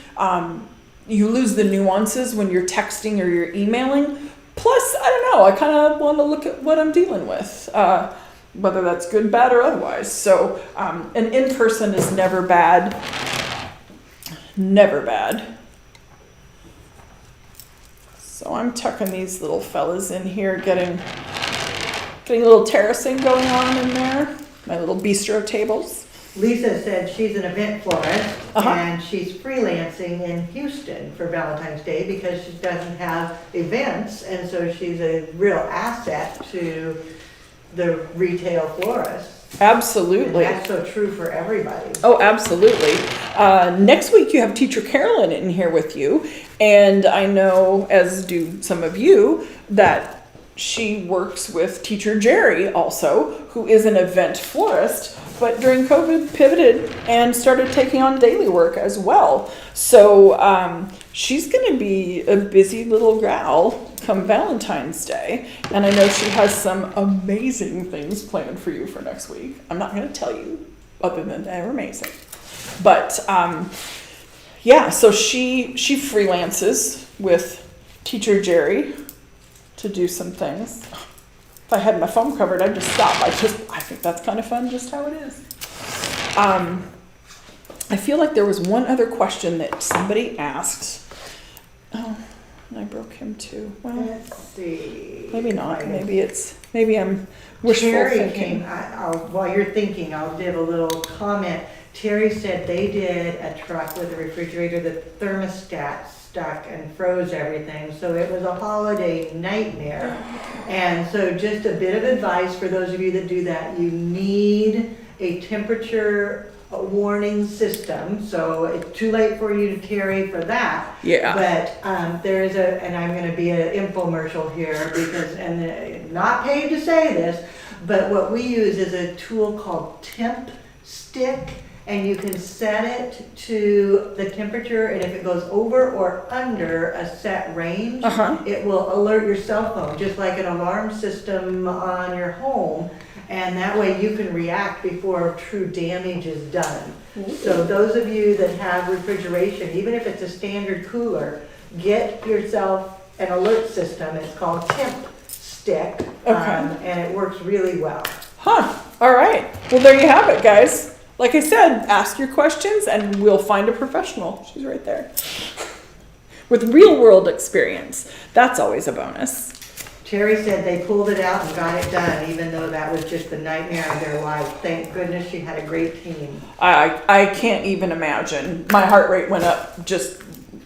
You lose the nuances when you're texting or you're emailing. Plus, I don't know. I kind of want to look at what I'm dealing with, whether that's good, bad, or otherwise. So, an in-person is never bad. Never bad. So I'm tucking these little fellas in here, getting a little terracing going on in there. My little bistro tables. Lisa said she's an event florist Uh-huh. and she's freelancing in Houston for Valentine's Day because she doesn't have events, and so she's a real asset to the retail florist. Absolutely. And that's so true for everybody. Oh, absolutely. Next week you have Teacher Carolyn in here with you, and I know, as do some of you, that she works with Teacher Jerry also, who is an event florist, but during COVID pivoted and started taking on daily work as well. So she's going to be a busy little gal come Valentine's Day, and I know she has some amazing things planned for you for next week. I'm not going to tell you other than they're amazing. But yeah, so she freelances with Teacher Jerry to do some things. If I had my phone covered, I'd just stop. I think that's kind of fun, just how it is. I feel like there was one other question that somebody asked. Oh, and I broke him too. Well, Let's see. maybe not. Maybe I'm wishful Terry thinking. while you're thinking, I'll give a little comment. Terry said they did a truck with a refrigerator, the thermostat stuck and froze everything, so it was a holiday nightmare. And so just a bit of advice for those of you that do that, you need a temperature warning system, so it's too late for you to carry for that. Yeah. But there is and I'm going to be an infomercial here and not paid to say this, but what we use is a tool called Temp Stick, and you can set it to the temperature, and if it goes over or under a set range, it will alert your cell phone, just like an alarm system on your home. And that way you can react before true damage is done. So those of you that have refrigeration, even if it's a standard cooler, get yourself an alert system. It's called Temp Stick, and it works really well. Huh. All right. Well, there you have it, guys. Like I said, ask your questions and we'll find a professional. She's right there. With real world experience. That's always a bonus. Terry said they pulled it out and got it done, even though that was just the nightmare of their life. Thank goodness she had a great team. I can't even imagine. My heart rate went up just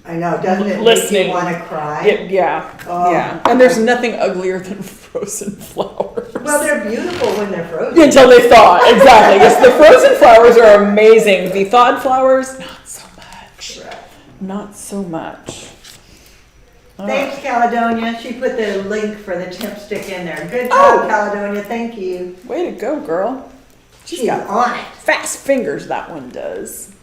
I know, doesn't it listening. make you want to cry? Yeah. Oh. Yeah. And there's nothing uglier than frozen flowers. Well, they're beautiful when they're frozen. Until they thaw. Exactly. Yes, the frozen flowers are amazing. The thawed flowers, not so much. Right. Not so much. Thanks, Caledonia. She put the link for the temp stick in there. Good job, Caledonia. Thank you. Way to go, girl. She's got on it. Fast fingers, that one does.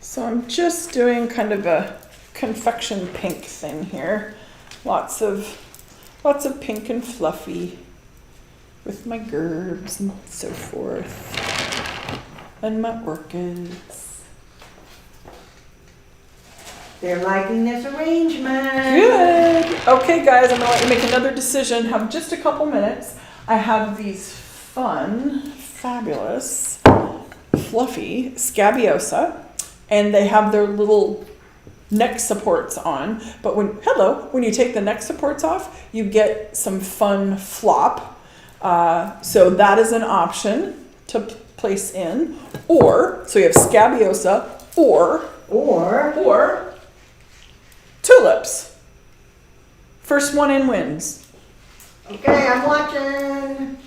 So I'm just doing kind of a confection pink thing here. Lots of pink and fluffy with my gerbs and so forth. And my orchids. They're liking this arrangement. Good. Okay, guys, I'm gonna let you make another decision. Have just a couple minutes. I have these fun, fabulous, fluffy scabiosa, and they have their little neck supports on. But when you take the neck supports off, you get some fun flop. So that is an option to place in. Or, so you have scabiosa or tulips. First one in wins. Okay, I'm watching.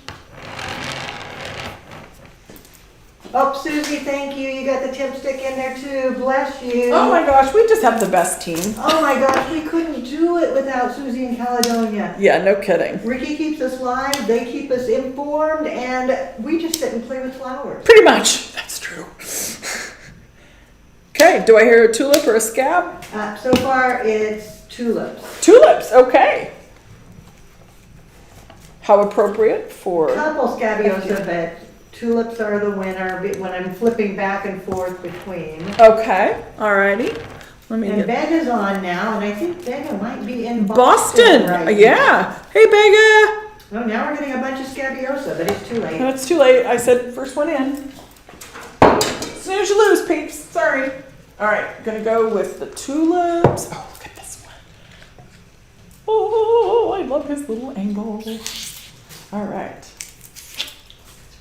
Oh, Susie, thank you. You got the temp stick in there too. Bless you. Oh my gosh, we just have the best team. Oh my gosh, we couldn't do it without Susie and Caledonia. Yeah, no kidding. Ricky keeps us live, they keep us informed, and we just sit and play with flowers. Pretty much. That's true. Okay, do I hear a tulip or a scab? So far, it's tulips. Tulips, okay. How appropriate for... Couple scabiosa, but tulips are the winner when I'm flipping back and forth between. Okay, alrighty. Let me And get... Bega's on now, and I think Bega might be in Boston, right yeah. Hey, Bega. now. Oh, now we're getting a bunch of scabiosa, but it's too late. No, it's too late. I said first one in. Snooze you lose, peeps. Sorry. All right, gonna go with the tulips. Oh, look at this one. Oh, I love his little angle. All right.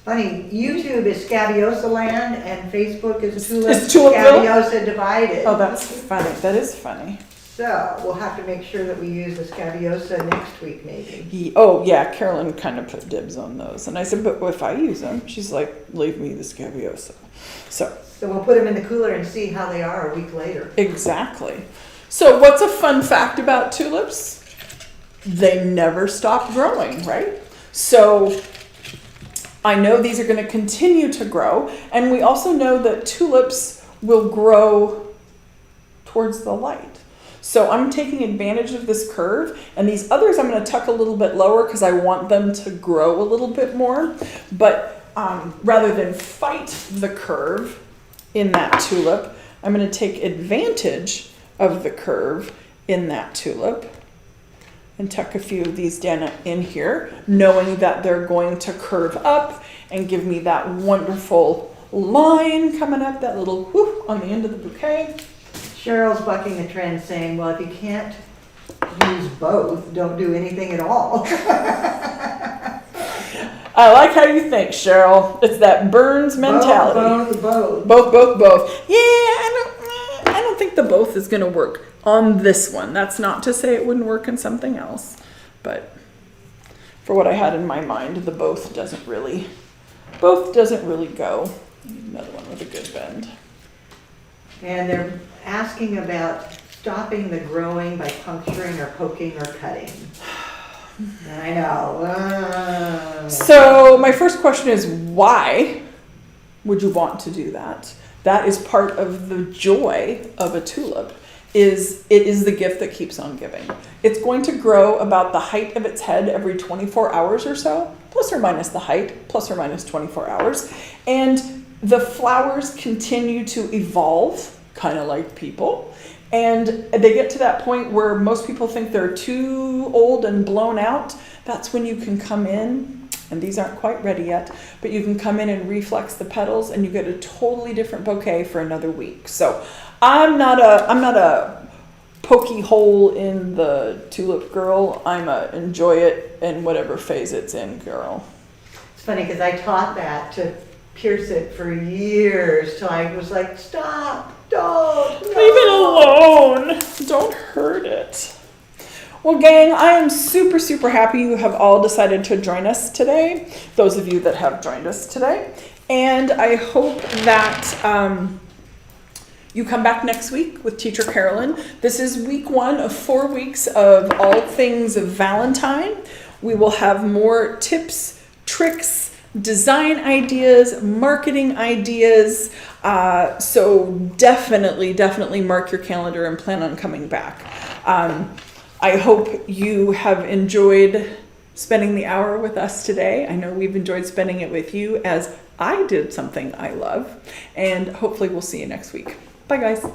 Funny, YouTube is Scabiosa land and Facebook is Tulip Tulipville? Scabiosa divided. Oh, that's funny. That is funny. So we'll have to make sure that we use the Scabiosa next week maybe. Oh, yeah, Carolyn kind of put dibs on those. And I said, but if I use them, she's like, leave me the scabiosa. So we'll put them in the cooler and see how they are a week later. exactly. So what's a fun fact about tulips? They never stop growing, right? So I know these are going to continue to grow. And we also know that tulips will grow towards the light. So I'm taking advantage of this curve, and these others I'm going to tuck a little bit lower because I want them to grow a little bit more. But rather than fight the curve in that tulip, I'm going to take advantage of the curve in that tulip and tuck a few of these down in here, knowing that they're going to curve up and give me that wonderful line coming up, that little whoop on the end of the bouquet. Cheryl's bucking the trend saying, well, if you can't use both, don't do anything at all. I like how you think, Cheryl. It's that Burns mentality. Both. Yeah, I don't think the both is going to work on this one. That's not to say it wouldn't work in something else, but for what I had in my mind, the both doesn't really go. Another one with a good bend. And they're asking about stopping the growing by puncturing or poking or cutting. I know. So my first question is, why would you want to do that? That is part of the joy of a tulip. It is the gift that keeps on giving. It's going to grow about the height of its head every 24 hours or so, plus or minus the height, plus or minus 24 hours. And the flowers continue to evolve, kind of like people. and they get to that point where most people think they're too old and blown out. That's when you can come in, and these aren't quite ready yet, but you can come in and reflex the petals and you get a totally different bouquet for another week. So I'm not a pokey hole in the tulip girl. I'm a enjoy it in whatever phase it's in girl. It's funny because I taught that to pierce it for years till I was like, stop, don't, no. Leave it alone. Don't hurt it. Well, gang, I am super, super happy you have all decided to join us today. Those of you that have joined us today. And I hope that you come back next week with Teacher Carolyn. This is week 1 of 4 weeks of all things Valentine. We will have more tips, tricks, design ideas, marketing ideas. So definitely mark your calendar and plan on coming back. I hope you have enjoyed spending the hour with us today. I know we've enjoyed spending it with you as I did something I love. And hopefully we'll see you next week. Bye, guys.